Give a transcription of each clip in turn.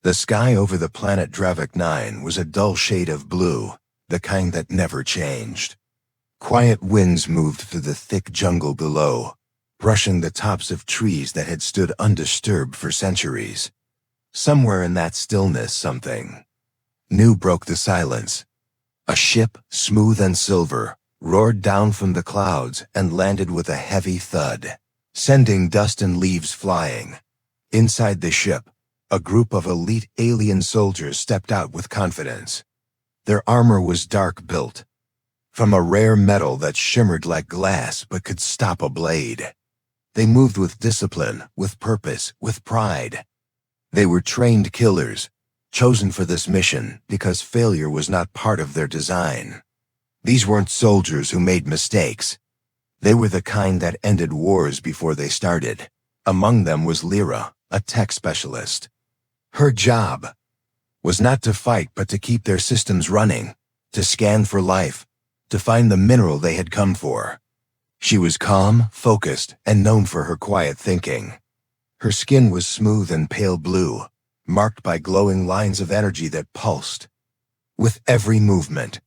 The sky over the planet Dravik 9 was a dull shade of blue, the kind that never changed. Quiet winds moved through the thick jungle below, brushing the tops of trees that had stood undisturbed for centuries. Somewhere in that stillness something new broke the silence. A ship, smooth and silver, roared down from the clouds and landed with a heavy thud, sending dust and leaves flying. Inside the ship, a group of elite alien soldiers stepped out with confidence. Their armor was dark-built, from a rare metal that shimmered like glass but could stop a blade. They moved with discipline, with purpose, with pride. They were trained killers, chosen for this mission because failure was not part of their design. These weren't soldiers who made mistakes. They were the kind that ended wars before they started. Among them was Lyra, a tech specialist. Her job was not to fight but to keep their systems running, to scan for life, to find the mineral they had come for. She was calm, focused, and known for her quiet thinking. Her skin was smooth and pale blue, marked by glowing lines of energy that pulsed with every movement.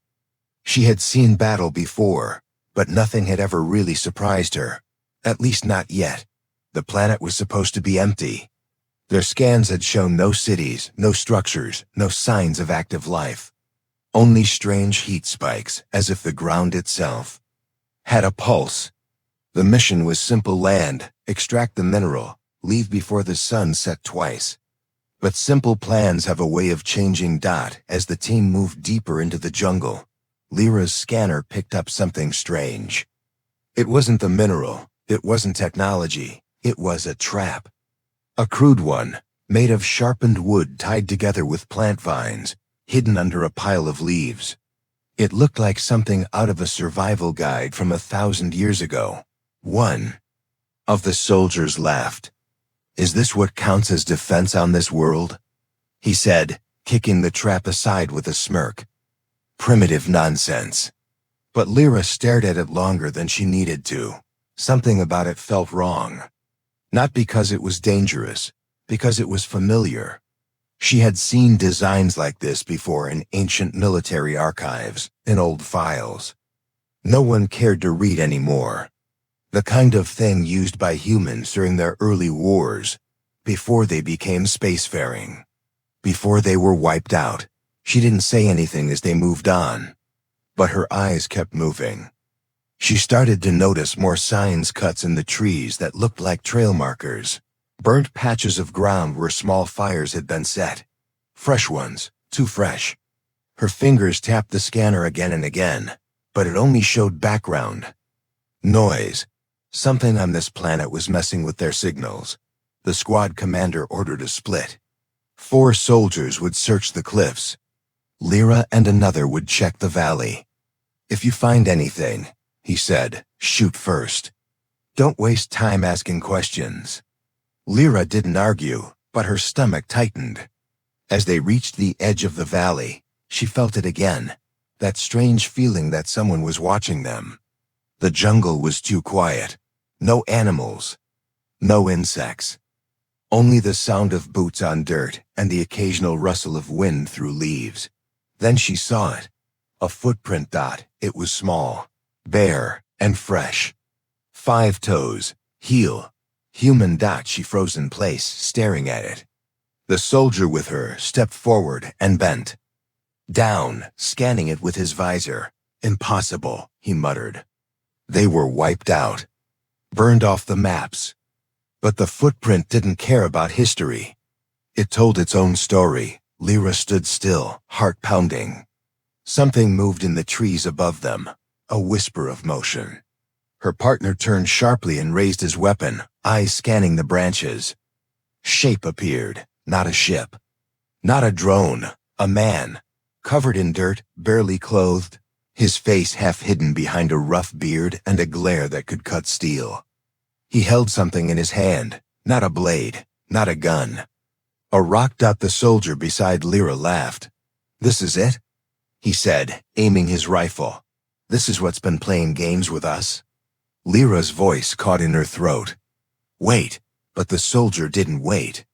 She had seen battle before, but nothing had ever really surprised her, at least not yet. The planet was supposed to be empty. Their scans had shown no cities, no structures, no signs of active life. Only strange heat spikes, as if the ground itself had a pulse. The mission was simple: land, extract the mineral, leave before the sun set twice. But simple plans have a way of changing. As the team moved deeper into the jungle, Lyra's scanner picked up something strange. It wasn't the mineral, it wasn't technology, it was a trap. A crude one, made of sharpened wood tied together with plant vines, hidden under a pile of leaves. It looked like something out of a survival guide from 1,000 years ago. One of the soldiers laughed. "Is this what counts as defense on this world?" he said, kicking the trap aside with a smirk. "Primitive nonsense." But Lyra stared at it longer than she needed to. Something about it felt wrong. Not because it was dangerous, because it was familiar. She had seen designs like this before in ancient military archives, in old files. No one cared to read anymore. The kind of thing used by humans during their early wars, before they became spacefaring. Before they were wiped out. She didn't say anything as they moved on, but her eyes kept moving. She started to notice more signs cuts in the trees that looked like trail markers. Burnt patches of ground where small fires had been set. Fresh ones, too fresh. Her fingers tapped the scanner again and again, but it only showed background noise. Something on this planet was messing with their signals. The squad commander ordered a split. 4 soldiers would search the cliffs. Lyra and another would check the valley. "If you find anything," he said, "shoot first. Don't waste time asking questions." Lyra didn't argue, but her stomach tightened. As they reached the edge of the valley, she felt it again, that strange feeling that someone was watching them. The jungle was too quiet. No animals, no insects. Only the sound of boots on dirt and the occasional rustle of wind through leaves. Then she saw it. A footprint. It was small, bare, and fresh. 5 toes, heel, human. She froze in place, staring at it. The soldier with her stepped forward and bent down, scanning it with his visor. "Impossible," he muttered. They were wiped out, burned off the maps. But the footprint didn't care about history. It told its own story. Lyra stood still, heart pounding. Something moved in the trees above them, a whisper of motion. Her partner turned sharply and raised his weapon, eyes scanning the branches. Shape appeared, not a ship, not a drone, a man, covered in dirt, barely clothed, his face half hidden behind a rough beard and a glare that could cut steel. He held something in his hand, not a blade, not a gun. A rock. The soldier beside Lyra laughed. "This is it?" he said, aiming his rifle. "This is what's been playing games with us?" Lyra's voice caught in her throat. "Wait," but the soldier didn't wait.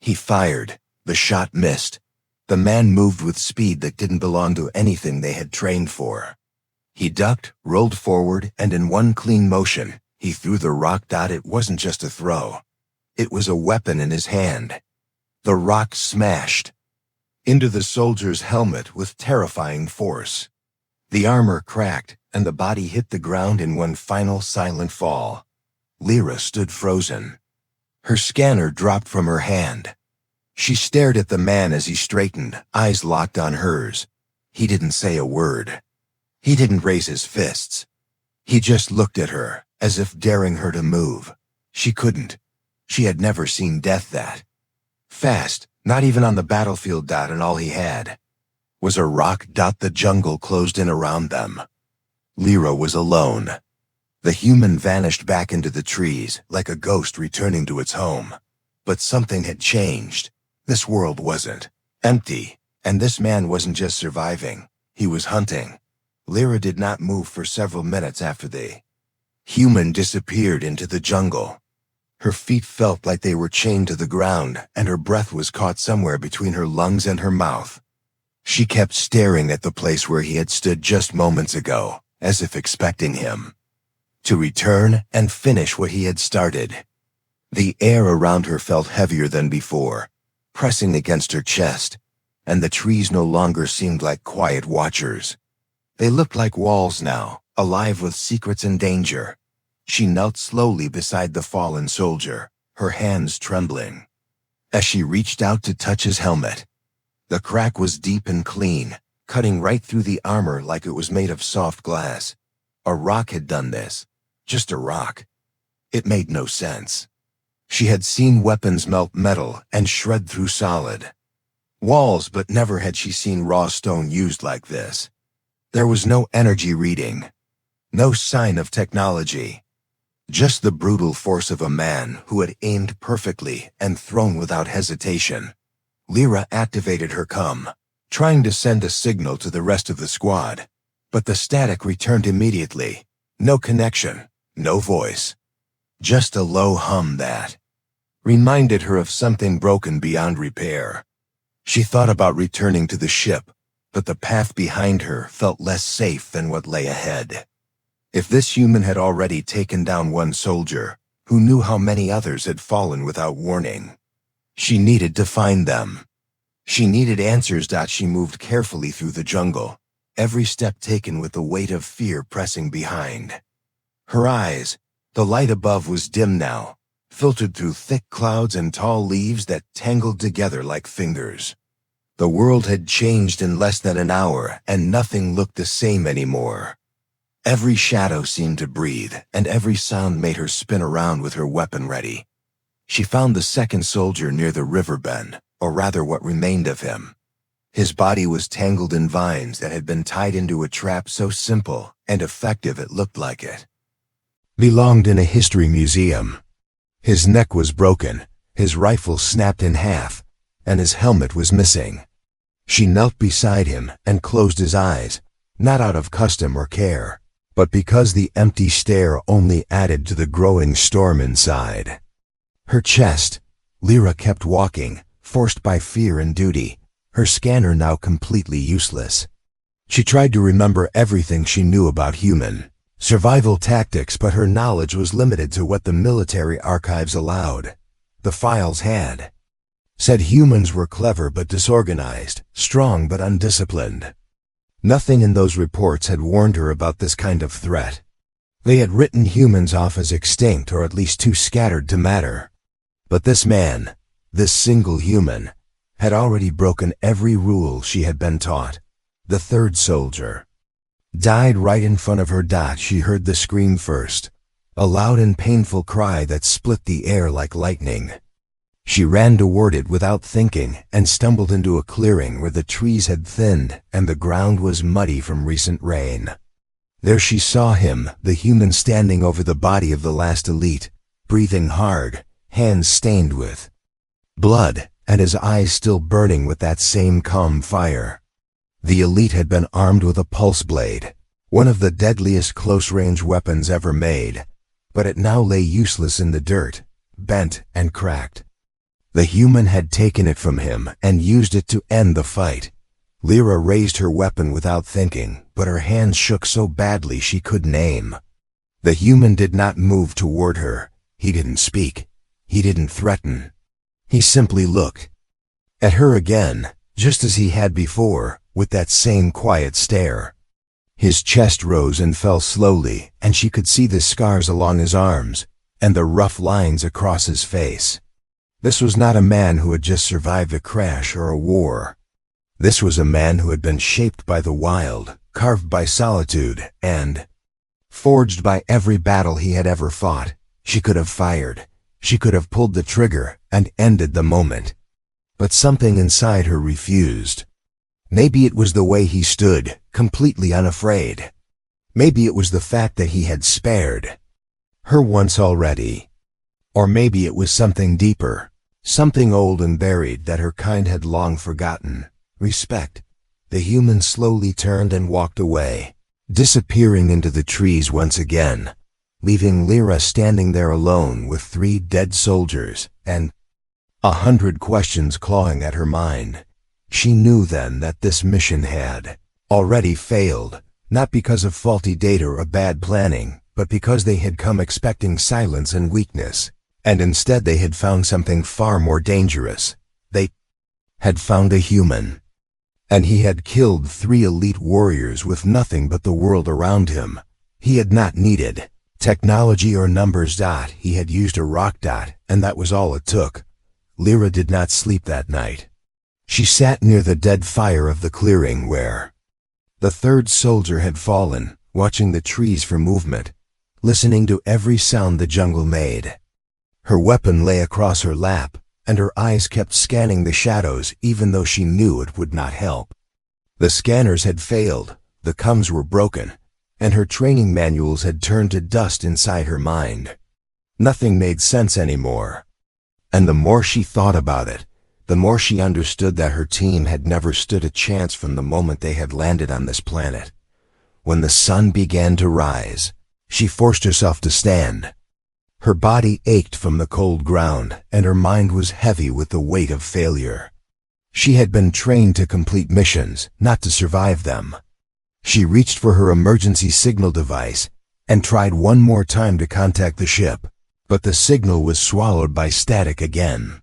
He fired. The shot missed. The man moved with speed that didn't belong to anything they had trained for. He ducked, rolled forward, and in one clean motion, he threw the rock. It wasn't just a throw. It was a weapon in his hand. The rock smashed into the soldier's helmet with terrifying force. The armor cracked, and the body hit the ground in one final silent fall. Lyra stood frozen. Her scanner dropped from her hand. She stared at the man as he straightened, eyes locked on hers. He didn't say a word. He didn't raise his fists. He just looked at her, as if daring her to move. She couldn't. She had never seen death that fast, not even on the battlefield. And all he had was a rock. The jungle closed in around them. Lyra was alone. The human vanished back into the trees, like a ghost returning to its home. But something had changed. This world wasn't empty, and this man wasn't just surviving. He was hunting. Lyra did not move for several minutes after the human disappeared into the jungle. Her feet felt like they were chained to the ground, and her breath was caught somewhere between her lungs and her mouth. She kept staring at the place where he had stood just moments ago, as if expecting him to return and finish what he had started. The air around her felt heavier than before, pressing against her chest, and the trees no longer seemed like quiet watchers. They looked like walls now, alive with secrets and danger. She knelt slowly beside the fallen soldier, her hands trembling. As she reached out to touch his helmet, the crack was deep and clean, cutting right through the armor like it was made of soft glass. A rock had done this. Just a rock. It made no sense. She had seen weapons melt metal and shred through solid walls, but never had she seen raw stone used like this. There was no energy reading, no sign of technology, just the brutal force of a man who had aimed perfectly and thrown without hesitation. Lyra activated her trying to send a signal to the rest of the squad, but the static returned immediately. No connection, no voice, just a low hum that reminded her of something broken beyond repair. She thought about returning to the ship, but the path behind her felt less safe than what lay ahead. If this human had already taken down one soldier, who knew how many others had fallen without warning? She needed to find them. She needed answers. She moved carefully through the jungle, every step taken with the weight of fear pressing behind. Her eyes, the light above was dim now, filtered through thick clouds and tall leaves that tangled together like fingers. The world had changed in less than an hour, and nothing looked the same anymore. Every shadow seemed to breathe, and every sound made her spin around with her weapon ready. She found the second soldier near the river bend, or rather what remained of him. His body was tangled in vines that had been tied into a trap so simple and effective it looked like it belonged in a history museum. His neck was broken, his rifle snapped in half, and his helmet was missing. She knelt beside him and closed his eyes, not out of custom or care, but because the empty stare only added to the growing storm inside. Her chest. Lyra kept walking, forced by fear and duty, her scanner now completely useless. She tried to remember everything she knew about human survival tactics, but her knowledge was limited to what the military archives allowed. The files had said humans were clever but disorganized, strong but undisciplined. Nothing in those reports had warned her about this kind of threat. They had written humans off as extinct or at least too scattered to matter. But this man, this single human, had already broken every rule she had been taught. The third soldier died right in front of her. She heard the scream first, a loud and painful cry that split the air like lightning. She ran toward it without thinking and stumbled into a clearing where the trees had thinned and the ground was muddy from recent rain. There she saw him, the human, standing over the body of the last elite, breathing hard, hands stained with blood, and his eyes still burning with that same calm fire. The elite had been armed with a pulse blade, one of the deadliest close-range weapons ever made, but it now lay useless in the dirt, bent and cracked. The human had taken it from him and used it to end the fight. Lyra raised her weapon without thinking, but her hands shook so badly she couldn't aim. The human did not move toward her. He didn't speak. He didn't threaten. He simply looked at her again, just as he had before, with that same quiet stare. His chest rose and fell slowly, and she could see the scars along his arms, and the rough lines across his face. This was not a man who had just survived a crash or a war. This was a man who had been shaped by the wild, carved by solitude, and forged by every battle he had ever fought. She could have fired. She could have pulled the trigger and ended the moment. But something inside her refused. Maybe it was the way he stood, completely unafraid. Maybe it was the fact that he had spared her once already. Or maybe it was something deeper, something old and buried that her kind had long forgotten. Respect. The human slowly turned and walked away, disappearing into the trees once again, leaving Lyra standing there alone with 3 dead soldiers and 100 questions clawing at her mind. She knew then that this mission had already failed, not because of faulty data or bad planning, but because they had come expecting silence and weakness, and instead they had found something far more dangerous. They had found a human. And he had killed 3 elite warriors with nothing but the world around him. He had not needed technology or numbers. He had used a rock. And that was all it took. Lyra did not sleep that night. She sat near the dead fire of the clearing where the 3rd soldier had fallen, watching the trees for movement, listening to every sound the jungle made. Her weapon lay across her lap, and her eyes kept scanning the shadows even though she knew it would not help. The scanners had failed, the comms were broken, and her training manuals had turned to dust inside her mind. Nothing made sense anymore. And the more she thought about it, the more she understood that her team had never stood a chance from the moment they had landed on this planet. When the sun began to rise, she forced herself to stand. Her body ached from the cold ground, and her mind was heavy with the weight of failure. She had been trained to complete missions, not to survive them. She reached for her emergency signal device and tried one more time to contact the ship, but the signal was swallowed by static again.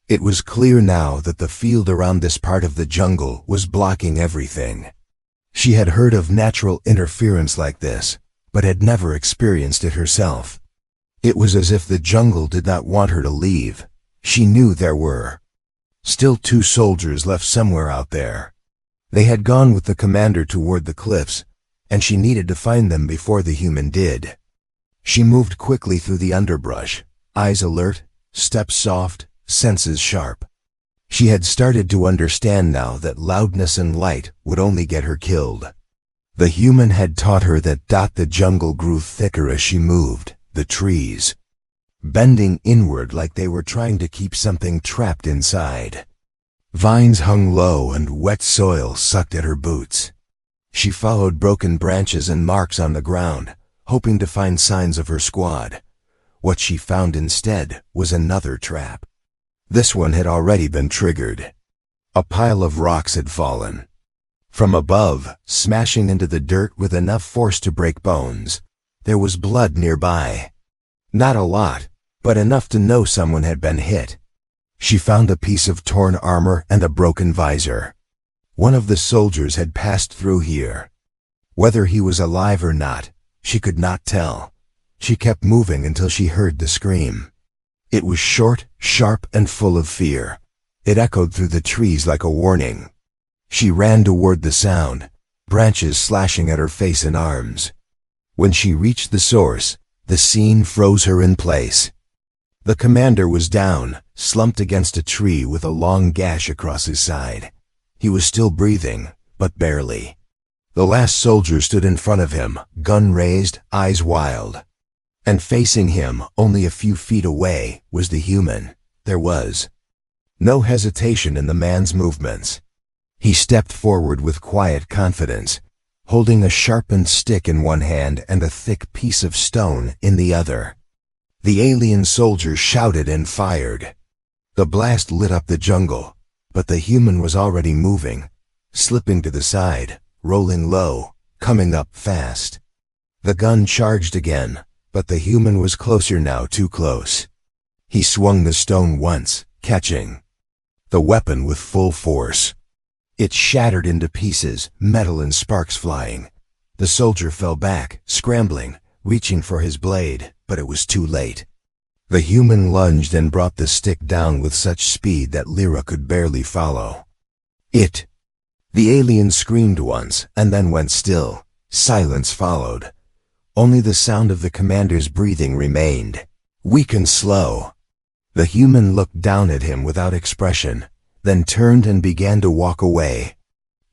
It was clear now that the field around this part of the jungle was blocking everything. She had heard of natural interference like this, but had never experienced it herself. It was as if the jungle did not want her to leave. She knew there were still 2 soldiers left somewhere out there. They had gone with the commander toward the cliffs, and she needed to find them before the human did. She moved quickly through the underbrush, eyes alert, steps soft, senses sharp. She had started to understand now that loudness and light would only get her killed. The human had taught her that the jungle grew thicker as she moved, the trees bending inward like they were trying to keep something trapped inside. Vines hung low and wet soil sucked at her boots. She followed broken branches and marks on the ground, hoping to find signs of her squad. What she found instead was another trap. This one had already been triggered. A pile of rocks had fallen from above, smashing into the dirt with enough force to break bones. There was blood nearby. Not a lot, but enough to know someone had been hit. She found a piece of torn armor and a broken visor. One of the soldiers had passed through here. Whether he was alive or not, she could not tell. She kept moving until she heard the scream. It was short, sharp, and full of fear. It echoed through the trees like a warning. She ran toward the sound, branches slashing at her face and arms. When she reached the source, the scene froze her in place. The commander was down, slumped against a tree with a long gash across his side. He was still breathing, but barely. The last soldier stood in front of him, gun raised, eyes wild. And facing him, only a few feet away, was the human. There was no hesitation in the man's movements. He stepped forward with quiet confidence, holding a sharpened stick in one hand and a thick piece of stone in the other. The alien soldier shouted and fired. The blast lit up the jungle, but the human was already moving, slipping to the side, rolling low, coming up fast. The gun charged again, but the human was closer now, too close. He swung the stone once, catching the weapon with full force. It shattered into pieces, metal and sparks flying. The soldier fell back, scrambling, reaching for his blade, but it was too late. The human lunged and brought the stick down with such speed that Lyra could barely follow. The alien screamed once and then went still. Silence followed. Only the sound of the commander's breathing remained, weak and slow. The human looked down at him without expression, then turned and began to walk away.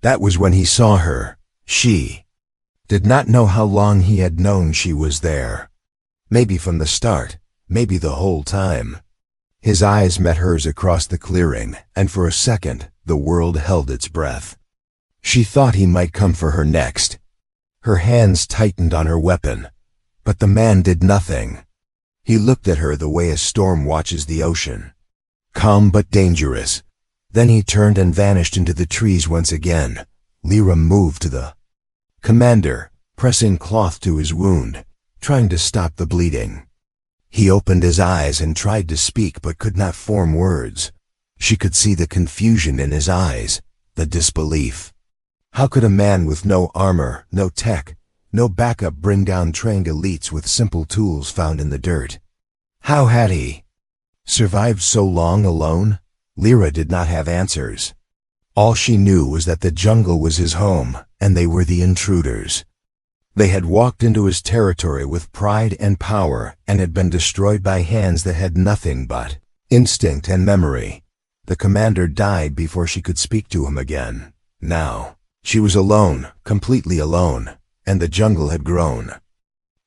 That was when he saw her. She did not know how long he had known she was there. Maybe from the start, maybe the whole time. His eyes met hers across the clearing, and for a second, the world held its breath. She thought he might come for her next. Her hands tightened on her weapon, but the man did nothing. He looked at her the way a storm watches the ocean. Calm but dangerous. Then he turned and vanished into the trees once again. Lyra moved to the commander, pressing cloth to his wound, trying to stop the bleeding. He opened his eyes and tried to speak but could not form words. She could see the confusion in his eyes, the disbelief. How could a man with no armor, no tech, no backup bring down trained elites with simple tools found in the dirt? How had he survived so long alone? Lyra did not have answers. All she knew was that the jungle was his home, and they were the intruders. They had walked into his territory with pride and power and had been destroyed by hands that had nothing but instinct and memory. The commander died before she could speak to him again. Now, she was alone, completely alone, and the jungle had grown.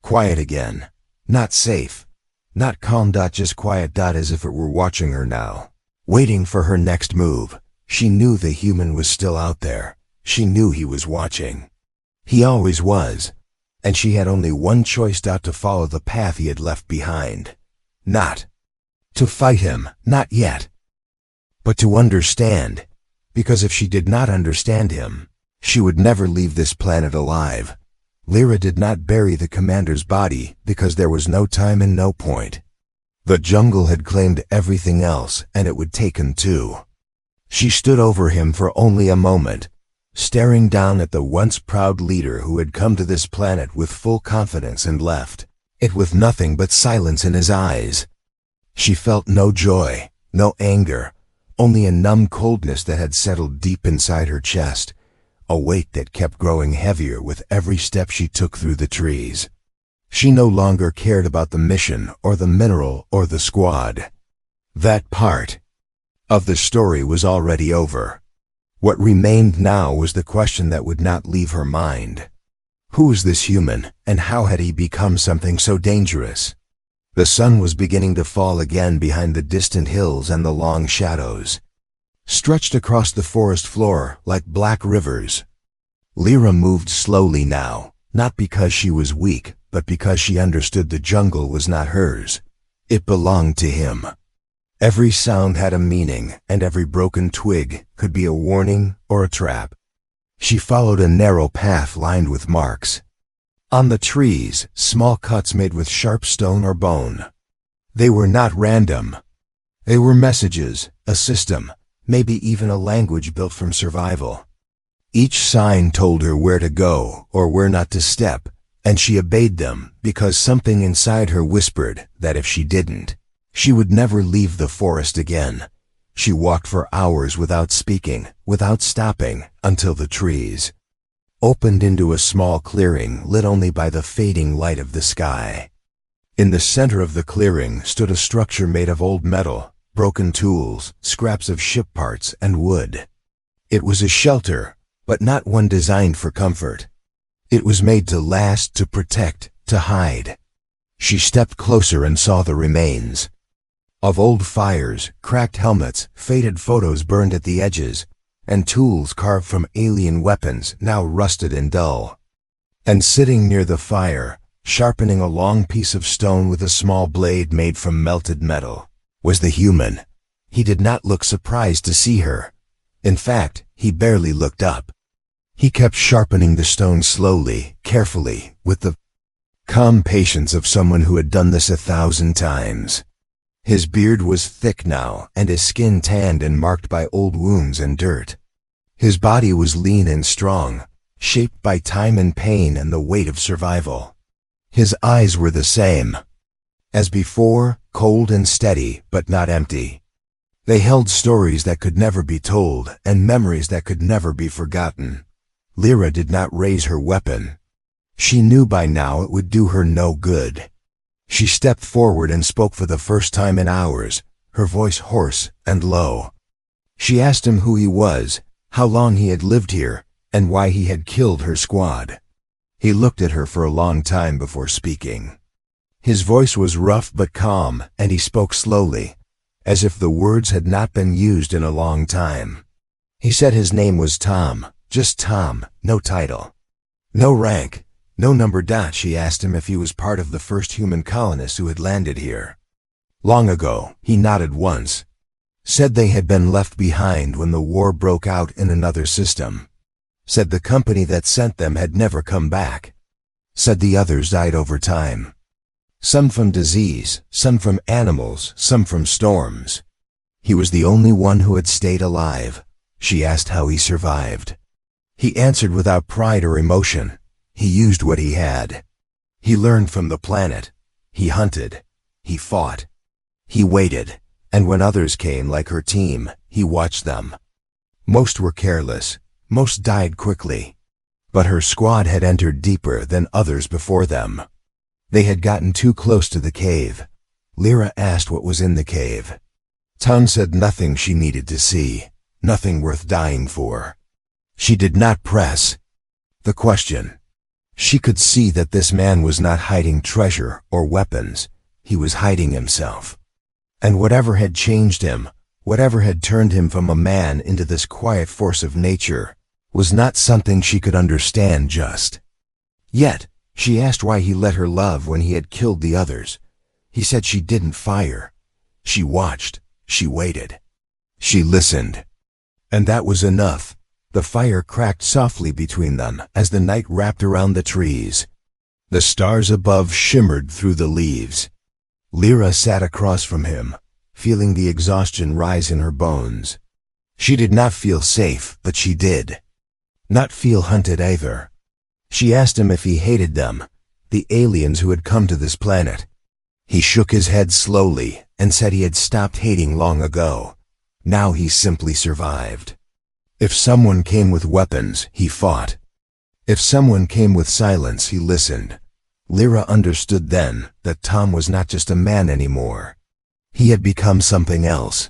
Quiet again. Not safe. Not calm. Just quiet. As if it were watching her now. Waiting for her next move. She knew the human was still out there. She knew he was watching. He always was. And she had only one choice: to follow the path he had left behind. Not to fight him, not yet. But to understand. Because if she did not understand him, she would never leave this planet alive. Lyra did not bury the commander's body because there was no time and no point. The jungle had claimed everything else, and it would take him too. She stood over him for only a moment, staring down at the once proud leader who had come to this planet with full confidence and left it with nothing but silence in his eyes. She felt no joy, no anger, only a numb coldness that had settled deep inside her chest, a weight that kept growing heavier with every step she took through the trees. She no longer cared about the mission or the mineral or the squad. That part of the story was already over. What remained now was the question that would not leave her mind. Who was this human, and how had he become something so dangerous? The sun was beginning to fall again behind the distant hills, and the long shadows stretched across the forest floor like black rivers. Lyra moved slowly now, not because she was weak, but because she understood the jungle was not hers. It belonged to him. Every sound had a meaning, and every broken twig could be a warning or a trap. She followed a narrow path lined with marks. On the trees, small cuts made with sharp stone or bone. They were not random. They were messages, a system, maybe even a language built from survival. Each sign told her where to go or where not to step, and she obeyed them because something inside her whispered that if she didn't, she would never leave the forest again. She walked for hours without speaking, without stopping, until the trees opened into a small clearing lit only by the fading light of the sky. In the center of the clearing stood a structure made of old metal, broken tools, scraps of ship parts, and wood. It was a shelter, but not one designed for comfort. It was made to last, to protect, to hide. She stepped closer and saw the remains of old fires, cracked helmets, faded photos burned at the edges, and tools carved from alien weapons now rusted and dull. And sitting near the fire, sharpening a long piece of stone with a small blade made from melted metal, was the human. He did not look surprised to see her. In fact, he barely looked up. He kept sharpening the stone slowly, carefully, with the calm patience of someone who had done this 1,000 times. His beard was thick now, and his skin tanned and marked by old wounds and dirt. His body was lean and strong, shaped by time and pain and the weight of survival. His eyes were the same as before, cold and steady, but not empty. They held stories that could never be told and memories that could never be forgotten. Lyra did not raise her weapon. She knew by now it would do her no good. She stepped forward and spoke for the first time in hours, her voice hoarse and low. She asked him who he was, how long he had lived here, and why he had killed her squad. He looked at her for a long time before speaking. His voice was rough but calm, and he spoke slowly, as if the words had not been used in a long time. He said his name was Tom, just Tom, no title, no rank, no number. She asked him if he was part of the first human colonists who had landed here. Long ago, he nodded once. Said they had been left behind when the war broke out in another system. Said the company that sent them had never come back. Said the others died over time. Some from disease, some from animals, some from storms. He was the only one who had stayed alive. She asked how he survived. He answered without pride or emotion. He used what he had. He learned from the planet. He hunted. He fought. He waited, and when others came like her team, he watched them. Most were careless. Most died quickly. But her squad had entered deeper than others before them. They had gotten too close to the cave. Lyra asked what was in the cave. Tom said nothing she needed to see, nothing worth dying for. She did not press the question. She could see that this man was not hiding treasure or weapons. He was hiding himself. And whatever had changed him, whatever had turned him from a man into this quiet force of nature, was not something she could understand just yet. She asked why he let her love when he had killed the others. He said she didn't fire. She watched. She waited. She listened. And that was enough. The fire cracked softly between them as the night wrapped around the trees. The stars above shimmered through the leaves. Lyra sat across from him, feeling the exhaustion rise in her bones. She did not feel safe, but she did not feel hunted either. She asked him if he hated them, the aliens who had come to this planet. He shook his head slowly and said he had stopped hating long ago. Now he simply survived. If someone came with weapons, he fought. If someone came with silence, he listened. Lyra understood then that Tom was not just a man anymore. He had become something else.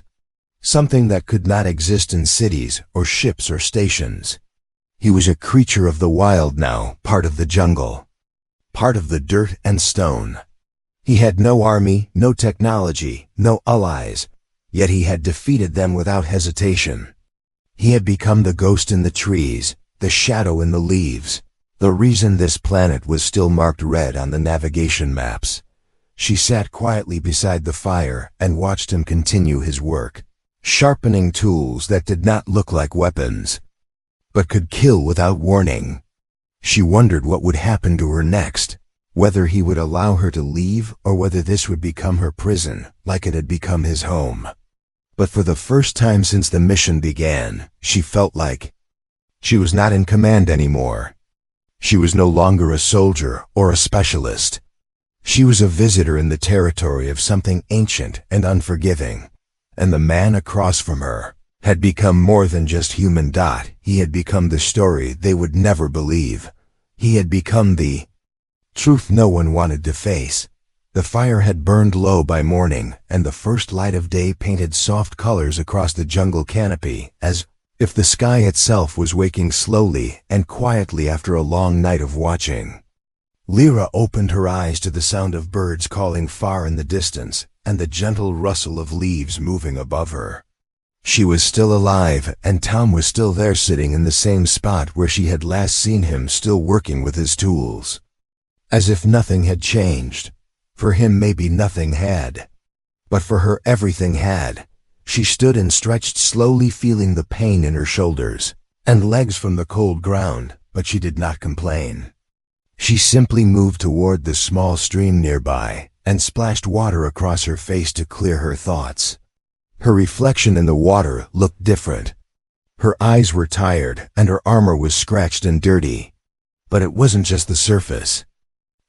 Something that could not exist in cities or ships or stations. He was a creature of the wild now, part of the jungle. Part of the dirt and stone. He had no army, no technology, no allies, yet he had defeated them without hesitation. He had become the ghost in the trees, the shadow in the leaves, the reason this planet was still marked red on the navigation maps. She sat quietly beside the fire and watched him continue his work, sharpening tools that did not look like weapons, but could kill without warning. She wondered what would happen to her next, whether he would allow her to leave or whether this would become her prison, like it had become his home. But for the first time since the mission began, she felt like she was not in command anymore. She was no longer a soldier or a specialist. She was a visitor in the territory of something ancient and unforgiving, and the man across from her had become more than just human. He had become the story they would never believe. He had become the truth no one wanted to face. The fire had burned low by morning, and the first light of day painted soft colors across the jungle canopy, as if the sky itself was waking slowly and quietly after a long night of watching. Lyra opened her eyes to the sound of birds calling far in the distance, and the gentle rustle of leaves moving above her. She was still alive, and Tom was still there sitting in the same spot where she had last seen him, still working with his tools. As if nothing had changed. For him maybe nothing had. But for her everything had. She stood and stretched slowly, feeling the pain in her shoulders and legs from the cold ground, but she did not complain. She simply moved toward the small stream nearby and splashed water across her face to clear her thoughts. Her reflection in the water looked different. Her eyes were tired and her armor was scratched and dirty. But it wasn't just the surface.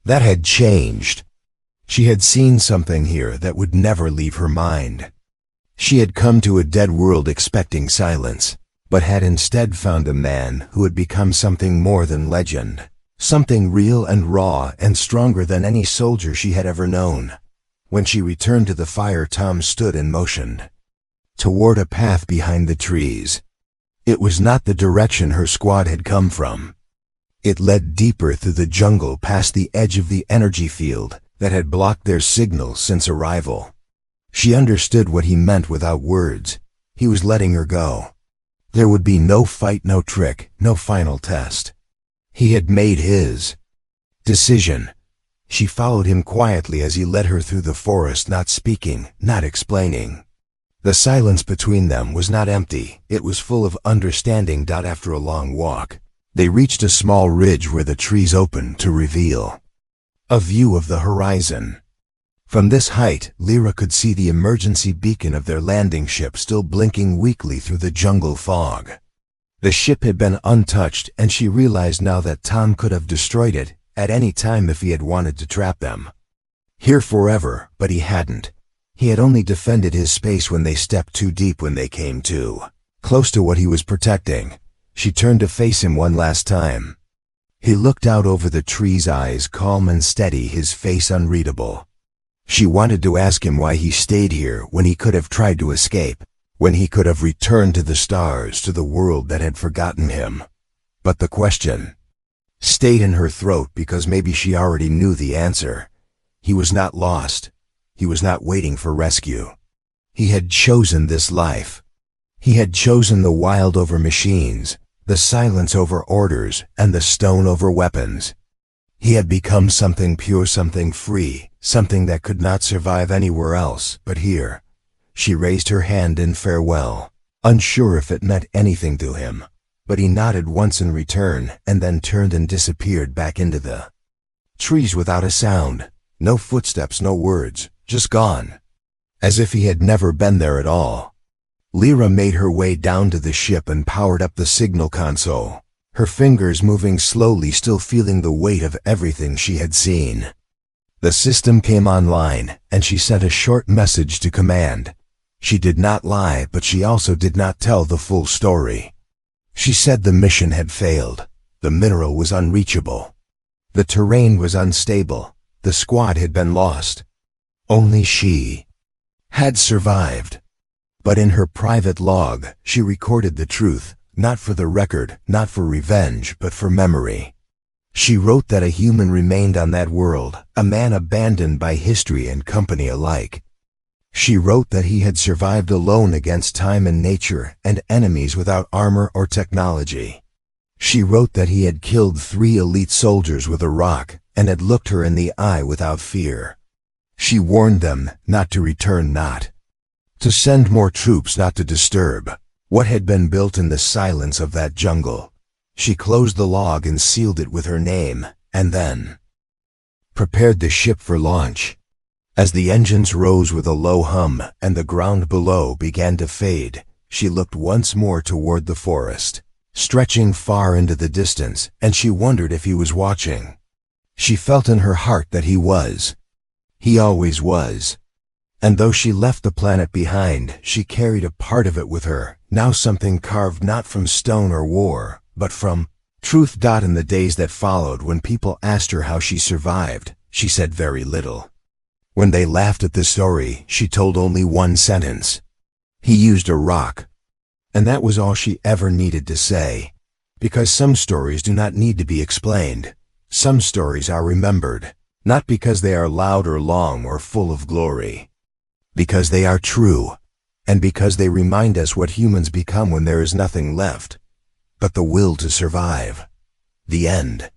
That had changed. She had seen something here that would never leave her mind. She had come to a dead world expecting silence, but had instead found a man who had become something more than legend, something real and raw and stronger than any soldier she had ever known. When she returned to the fire, Tom stood and motioned toward a path behind the trees. It was not the direction her squad had come from. It led deeper through the jungle past the edge of the energy field that had blocked their signal since arrival. She understood what he meant without words. He was letting her go. There would be no fight, no trick, no final test. He had made his decision. She followed him quietly as he led her through the forest, not speaking, not explaining. The silence between them was not empty, it was full of understanding. After a long walk, they reached a small ridge where the trees opened to reveal a view of the horizon. From this height, Lyra could see the emergency beacon of their landing ship still blinking weakly through the jungle fog. The ship had been untouched, and she realized now that Tom could have destroyed it at any time if he had wanted to trap them here forever, but he hadn't. He had only defended his space when they stepped too deep, when they came too close to what he was protecting. She turned to face him one last time. He looked out over the trees, eyes calm and steady, his face unreadable. She wanted to ask him why he stayed here when he could have tried to escape, when he could have returned to the stars, to the world that had forgotten him. But the question stayed in her throat because maybe she already knew the answer. He was not lost. He was not waiting for rescue. He had chosen this life. He had chosen the wild over machines, the silence over orders, and the stone over weapons. He had become something pure, something free, something that could not survive anywhere else but here. She raised her hand in farewell, unsure if it meant anything to him, but he nodded once in return and then turned and disappeared back into the trees without a sound. No footsteps, no words, just gone. As if he had never been there at all. Lyra made her way down to the ship and powered up the signal console, her fingers moving slowly, still feeling the weight of everything she had seen. The system came online, and she sent a short message to command. She did not lie, but she also did not tell the full story. She said the mission had failed. The mineral was unreachable. The terrain was unstable. The squad had been lost. Only she had survived. But in her private log, she recorded the truth, not for the record, not for revenge, but for memory. She wrote that a human remained on that world, a man abandoned by history and company alike. She wrote that he had survived alone against time and nature and enemies without armor or technology. She wrote that he had killed 3 elite soldiers with a rock and had looked her in the eye without fear. She warned them not to return, not to send more troops, not to disturb what had been built in the silence of that jungle. She closed the log and sealed it with her name, and then prepared the ship for launch. As the engines rose with a low hum and the ground below began to fade, she looked once more toward the forest, stretching far into the distance, and she wondered if he was watching. She felt in her heart that he was. He always was. And though she left the planet behind, she carried a part of it with her, now something carved not from stone or war, but from truth. In the days that followed, when people asked her how she survived, she said very little. When they laughed at the story, she told only one sentence. He used a rock. And that was all she ever needed to say. Because some stories do not need to be explained. Some stories are remembered, not because they are loud or long or full of glory. Because they are true, and because they remind us what humans become when there is nothing left but the will to survive. The end.